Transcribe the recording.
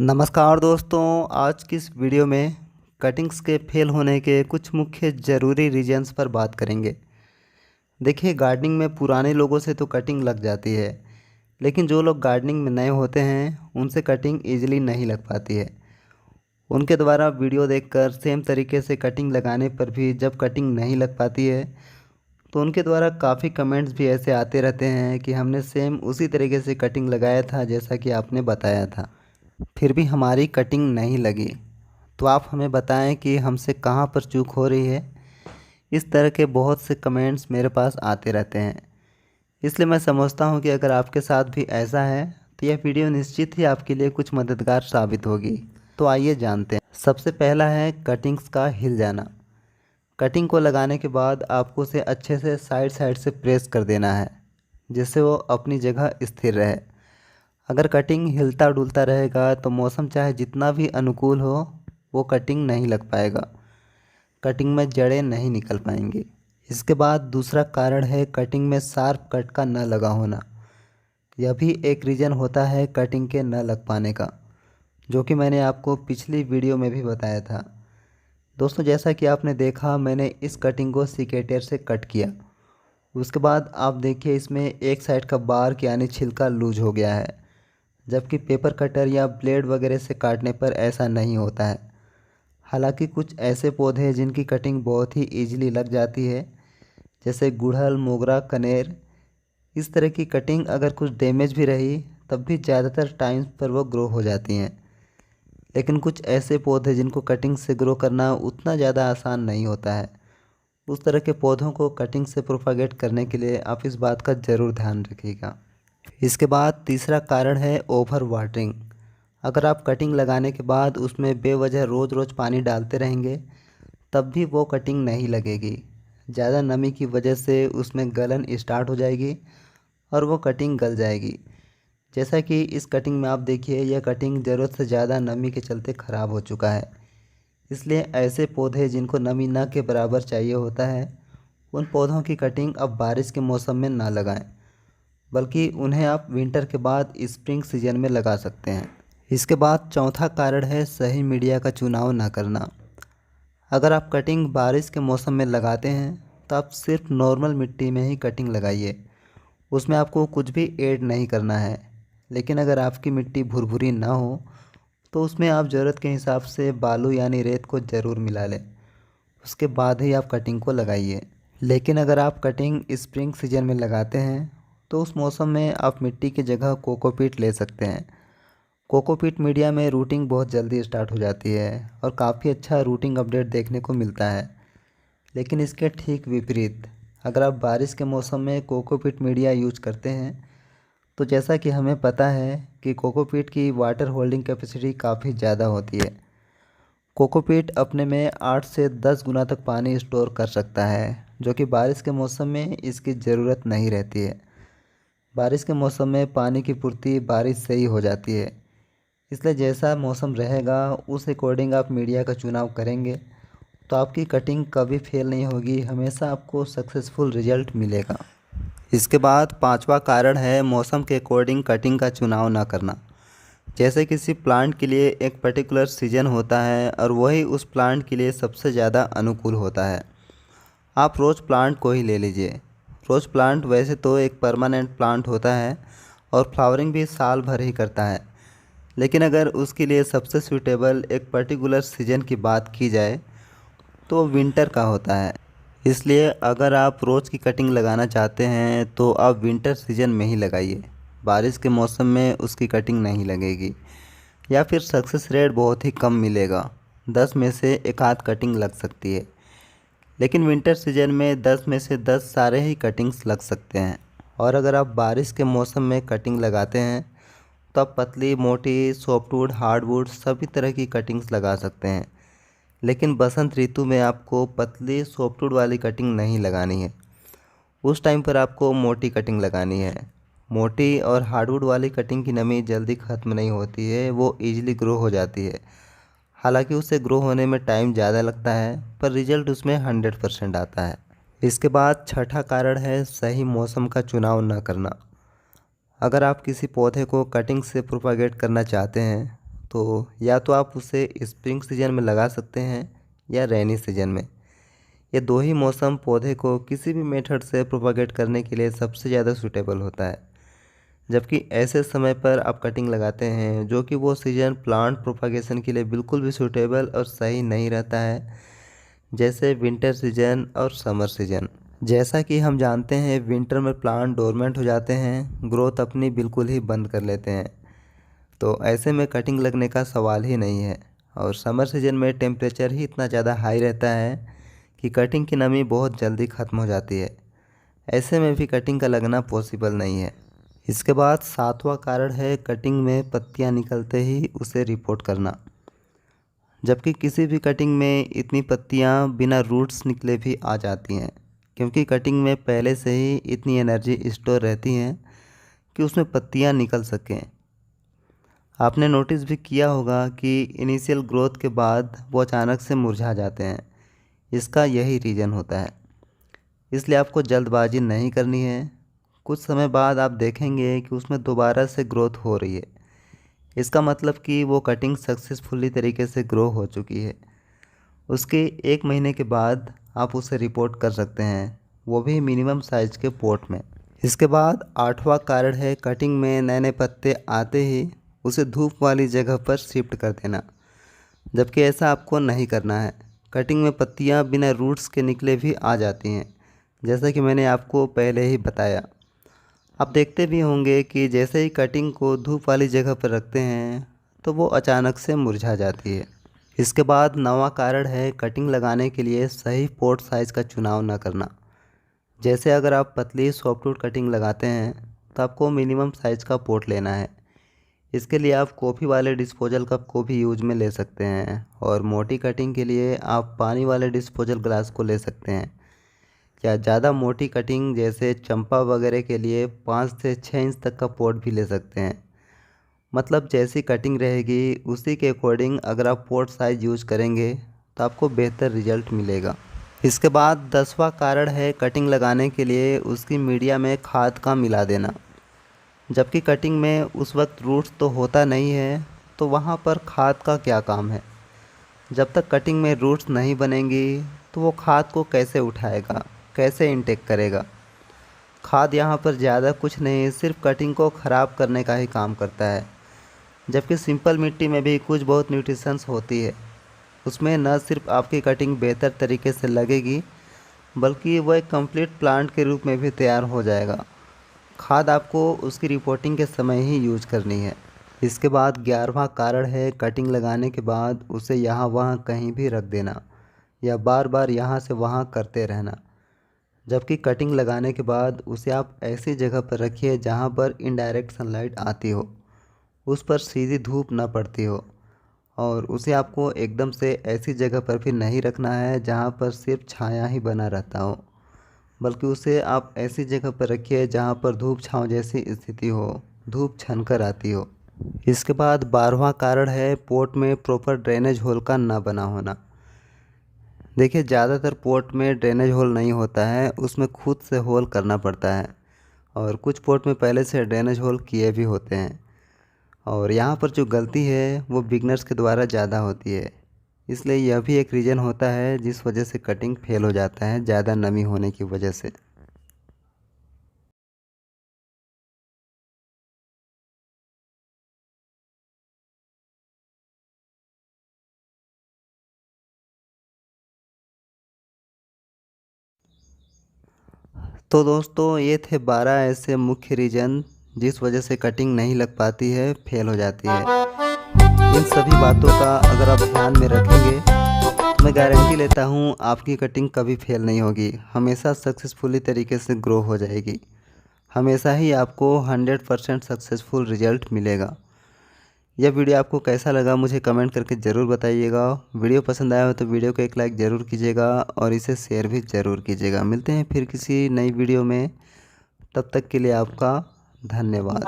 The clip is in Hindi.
नमस्कार दोस्तों, आज की इस वीडियो में कटिंग्स के फेल होने के कुछ मुख्य ज़रूरी रीजंस पर बात करेंगे। देखिए, गार्डनिंग में पुराने लोगों से तो कटिंग लग जाती है, लेकिन जो लोग गार्डनिंग में नए होते हैं उनसे कटिंग इजीली नहीं लग पाती है। उनके द्वारा वीडियो देखकर सेम तरीके से कटिंग लगाने पर भी जब कटिंग नहीं लग पाती है तो उनके द्वारा काफ़ी कमेंट्स भी ऐसे आते रहते हैं कि हमने सेम उसी तरीके से कटिंग लगाया था जैसा कि आपने बताया था, फिर भी हमारी कटिंग नहीं लगी। तो आप हमें बताएं कि हमसे कहाँ पर चूक हो रही है। इस तरह के बहुत से कमेंट्स मेरे पास आते रहते हैं, इसलिए मैं समझता हूँ कि अगर आपके साथ भी ऐसा है तो यह वीडियो निश्चित ही आपके लिए कुछ मददगार साबित होगी। तो आइए जानते हैं। सबसे पहला है कटिंग्स का हिल जाना। कटिंग को लगाने के बाद आपको उसे अच्छे से साइड साइड से प्रेस कर देना है, जिससे वो अपनी जगह स्थिर रहे। अगर कटिंग हिलता डुलता रहेगा तो मौसम चाहे जितना भी अनुकूल हो, वो कटिंग नहीं लग पाएगा, कटिंग में जड़ें नहीं निकल पाएंगी। इसके बाद दूसरा कारण है कटिंग में शार्प कट का न लगा होना। यह भी एक रीज़न होता है कटिंग के न लग पाने का, जो कि मैंने आपको पिछली वीडियो में भी बताया था। दोस्तों, जैसा कि आपने देखा, मैंने इस कटिंग को सिकेटर से कट किया। उसके बाद आप देखिए, इसमें एक साइड का बार्क यानी छिलका लूज हो गया है, जबकि पेपर कटर या ब्लेड वगैरह से काटने पर ऐसा नहीं होता है। हालांकि कुछ ऐसे पौधे हैं जिनकी कटिंग बहुत ही ईजिली लग जाती है, जैसे गुड़हल, मोगरा, कनेर। इस तरह की कटिंग अगर कुछ डैमेज भी रही तब भी ज़्यादातर टाइम्स पर वो ग्रो हो जाती हैं। लेकिन कुछ ऐसे पौधे जिनको कटिंग से ग्रो करना उतना ज़्यादा आसान नहीं होता है, उस तरह के पौधों को कटिंग से प्रोपागेट करने के लिए आप इस बात का ज़रूर ध्यान रखिएगा। इसके बाद तीसरा कारण है ओवर वाटरिंग। अगर आप कटिंग लगाने के बाद उसमें बेवजह रोज़ रोज़ पानी डालते रहेंगे तब भी वो कटिंग नहीं लगेगी। ज़्यादा नमी की वजह से उसमें गलन स्टार्ट हो जाएगी और वो कटिंग गल जाएगी। जैसा कि इस कटिंग में आप देखिए, यह कटिंग ज़रूरत से ज़्यादा नमी के चलते ख़राब हो चुका है। इसलिए ऐसे पौधे जिनको नमी न के बराबर चाहिए होता है, उन पौधों की कटिंग अब बारिश के मौसम में ना लगाएं, बल्कि उन्हें आप विंटर के बाद स्प्रिंग सीजन में लगा सकते हैं। इसके बाद चौथा कारण है सही मीडिया का चुनाव ना करना। अगर आप कटिंग बारिश के मौसम में लगाते हैं तो आप सिर्फ नॉर्मल मिट्टी में ही कटिंग लगाइए, उसमें आपको कुछ भी ऐड नहीं करना है। लेकिन अगर आपकी मिट्टी भुरभुरी ना हो तो उसमें आप ज़रूरत के हिसाब से बालू यानी रेत को ज़रूर मिला लें, उसके बाद ही आप कटिंग को लगाइए। लेकिन अगर आप कटिंग स्प्रिंग सीजन में लगाते हैं तो उस मौसम में आप मिट्टी की जगह कोकोपीट ले सकते हैं। कोकोपीट मीडिया में रूटिंग बहुत जल्दी स्टार्ट हो जाती है और काफ़ी अच्छा रूटिंग अपडेट देखने को मिलता है। लेकिन इसके ठीक विपरीत, अगर आप बारिश के मौसम में कोकोपीट मीडिया यूज करते हैं तो जैसा कि हमें पता है कि कोकोपीट की वाटर होल्डिंग कैपेसिटी काफ़ी ज़्यादा होती है। कोकोपीट अपने में 8 से 10 गुना तक पानी स्टोर कर सकता है, जो कि बारिश के मौसम में इसकी ज़रूरत नहीं रहती है। बारिश के मौसम में पानी की पूर्ति बारिश से ही हो जाती है, इसलिए जैसा मौसम रहेगा उस अकॉर्डिंग आप मीडिया का चुनाव करेंगे तो आपकी कटिंग कभी फेल नहीं होगी, हमेशा आपको सक्सेसफुल रिजल्ट मिलेगा। इसके बाद पांचवा कारण है मौसम के अकॉर्डिंग कटिंग का चुनाव ना करना। जैसे किसी प्लांट के लिए एक पर्टिकुलर सीजन होता है और वही उस प्लांट के लिए सबसे ज़्यादा अनुकूल होता है। आप रोज़ प्लांट को ही ले लीजिए। रोज़ प्लांट वैसे तो एक परमानेंट प्लांट होता है और फ्लावरिंग भी साल भर ही करता है, लेकिन अगर उसके लिए सबसे सूटेबल एक पर्टिकुलर सीज़न की बात की जाए तो विंटर का होता है। इसलिए अगर आप रोज़ की कटिंग लगाना चाहते हैं तो आप विंटर सीजन में ही लगाइए। बारिश के मौसम में उसकी कटिंग नहीं लगेगी या फिर सक्सेस रेट बहुत ही कम मिलेगा, 10 में से एक आध कटिंग लग सकती है। लेकिन विंटर सीजन में 10 में से 10 सारे ही कटिंग्स लग सकते हैं। और अगर आप बारिश के मौसम में कटिंग लगाते हैं तो आप पतली, मोटी, सॉफ्टवुड, हार्डवुड सभी तरह की कटिंग्स लगा सकते हैं। लेकिन बसंत ऋतु में आपको पतली सॉफ्टवुड वाली कटिंग नहीं लगानी है, उस टाइम पर आपको मोटी कटिंग लगानी है। मोटी और हार्डवुड वाली कटिंग की नमी जल्दी ख़त्म नहीं होती है, वो ईजिली ग्रो हो जाती है। हालांकि उसे ग्रो होने में टाइम ज़्यादा लगता है, पर रिजल्ट उसमें 100% आता है। इसके बाद छठा कारण है सही मौसम का चुनाव न करना। अगर आप किसी पौधे को कटिंग से प्रोपागेट करना चाहते हैं तो या तो आप उसे स्प्रिंग सीजन में लगा सकते हैं या रेनी सीजन में। ये दो ही मौसम पौधे को किसी भी मेथड से प्रोपागेट करने के लिए सबसे ज़्यादा सूटेबल होता है। जबकि ऐसे समय पर आप कटिंग लगाते हैं जो कि वो सीजन प्लांट प्रोपागेशन के लिए बिल्कुल भी सूटेबल और सही नहीं रहता है, जैसे विंटर सीजन और समर सीजन। जैसा कि हम जानते हैं विंटर में प्लांट डोरमेंट हो जाते हैं, ग्रोथ अपनी बिल्कुल ही बंद कर लेते हैं, तो ऐसे में कटिंग लगने का सवाल ही नहीं है। और समर सीजन में टेम्परेचर ही इतना ज़्यादा हाई रहता है कि कटिंग की नमी बहुत जल्दी ख़त्म हो जाती है। ऐसे में भी कटिंग का लगना पॉसिबल नहीं है। इसके बाद सातवां कारण है कटिंग में पत्तियां निकलते ही उसे रिपोर्ट करना। जबकि किसी भी कटिंग में इतनी पत्तियां बिना रूट्स निकले भी आ जाती हैं, क्योंकि कटिंग में पहले से ही इतनी एनर्जी स्टोर रहती है कि उसमें पत्तियां निकल सकें। आपने नोटिस भी किया होगा कि इनिशियल ग्रोथ के बाद वो अचानक से मुरझा जाते हैं। इसका यही रीज़न होता है, इसलिए आपको जल्दबाजी नहीं करनी है। कुछ समय बाद आप देखेंगे कि उसमें दोबारा से ग्रोथ हो रही है। इसका मतलब कि वो कटिंग सक्सेसफुली तरीके से ग्रो हो चुकी है। उसके 1 महीने के बाद आप उसे रिपोर्ट कर सकते हैं, वो भी मिनिमम साइज के पॉट में। इसके बाद 8वां कारण है कटिंग में नए नए पत्ते आते ही उसे धूप वाली जगह पर शिफ्ट कर देना। जबकि ऐसा आपको नहीं करना है। कटिंग में पत्तियां बिना रूट्स के निकले भी आ जाती हैं, जैसा कि मैंने आपको पहले ही बताया। आप देखते भी होंगे कि जैसे ही कटिंग को धूप वाली जगह पर रखते हैं तो वो अचानक से मुरझा जाती है। इसके बाद 9वां कारण है कटिंग लगाने के लिए सही पॉट साइज़ का चुनाव न करना। जैसे अगर आप पतली सॉफ्टवुड कटिंग लगाते हैं तो आपको मिनिमम साइज़ का पॉट लेना है। इसके लिए आप कॉफ़ी वाले डिस्पोजल कप को भी यूज में ले सकते हैं, और मोटी कटिंग के लिए आप पानी वाले डिस्पोजल ग्लास को ले सकते हैं। या ज़्यादा मोटी कटिंग जैसे चंपा वगैरह के लिए 5 से 6 इंच तक का पॉट भी ले सकते हैं। मतलब जैसी कटिंग रहेगी उसी के अकॉर्डिंग अगर आप पॉट साइज़ यूज करेंगे तो आपको बेहतर रिजल्ट मिलेगा। इसके बाद 10वां कारण है कटिंग लगाने के लिए उसकी मीडिया में खाद का मिला देना। जबकि कटिंग में उस वक्त रूट्स तो होता नहीं है, तो वहाँ पर खाद का क्या काम है। जब तक कटिंग में रूट्स नहीं बनेंगी तो वो खाद को कैसे उठाएगा, कैसे इनटेक करेगा। खाद यहाँ पर ज़्यादा कुछ नहीं, सिर्फ कटिंग को ख़राब करने का ही काम करता है। जबकि सिंपल मिट्टी में भी कुछ बहुत न्यूट्रिशंस होती है। उसमें न सिर्फ आपकी कटिंग बेहतर तरीके से लगेगी, बल्कि वह एक कंप्लीट प्लांट के रूप में भी तैयार हो जाएगा। खाद आपको उसकी रिपोर्टिंग के समय ही यूज करनी है। इसके बाद 11वां कारण है कटिंग लगाने के बाद उसे यहाँ वहाँ कहीं भी रख देना या बार बार यहाँ से वहाँ करते रहना। जबकि कटिंग लगाने के बाद उसे आप ऐसी जगह पर रखिए जहाँ पर इनडायरेक्ट सनलाइट आती हो, उस पर सीधी धूप न पड़ती हो। और उसे आपको एकदम से ऐसी जगह पर भी नहीं रखना है जहाँ पर सिर्फ छाया ही बना रहता हो, बल्कि उसे आप ऐसी जगह पर रखिए जहाँ पर धूप छाँव जैसी स्थिति हो, धूप छनकर आती हो। इसके बाद 12वां कारण है पॉट में प्रॉपर ड्रेनेज होल का ना बना होना। देखिए ज़्यादातर पॉट में ड्रेनेज होल नहीं होता है, उसमें खुद से होल करना पड़ता है, और कुछ पॉट में पहले से ड्रेनेज होल किए भी होते हैं। और यहाँ पर जो गलती है वो बिगनर्स के द्वारा ज़्यादा होती है, इसलिए यह भी एक रीज़न होता है जिस वजह से कटिंग फेल हो जाता है, ज़्यादा नमी होने की वजह से। तो दोस्तों ये थे 12 ऐसे मुख्य रीज़न जिस वजह से कटिंग नहीं लग पाती है, फेल हो जाती है। इन सभी बातों का अगर आप ध्यान में रखेंगे तो मैं गारंटी लेता हूँ आपकी कटिंग कभी फेल नहीं होगी, हमेशा सक्सेसफुली तरीके से ग्रो हो जाएगी। हमेशा ही आपको 100% सक्सेसफुल रिजल्ट मिलेगा। यह वीडियो आपको कैसा लगा मुझे कमेंट करके ज़रूर बताइएगा। वीडियो पसंद आया हो तो वीडियो को एक लाइक ज़रूर कीजिएगा और इसे शेयर भी ज़रूर कीजिएगा। मिलते हैं फिर किसी नई वीडियो में, तब तक के लिए आपका धन्यवाद।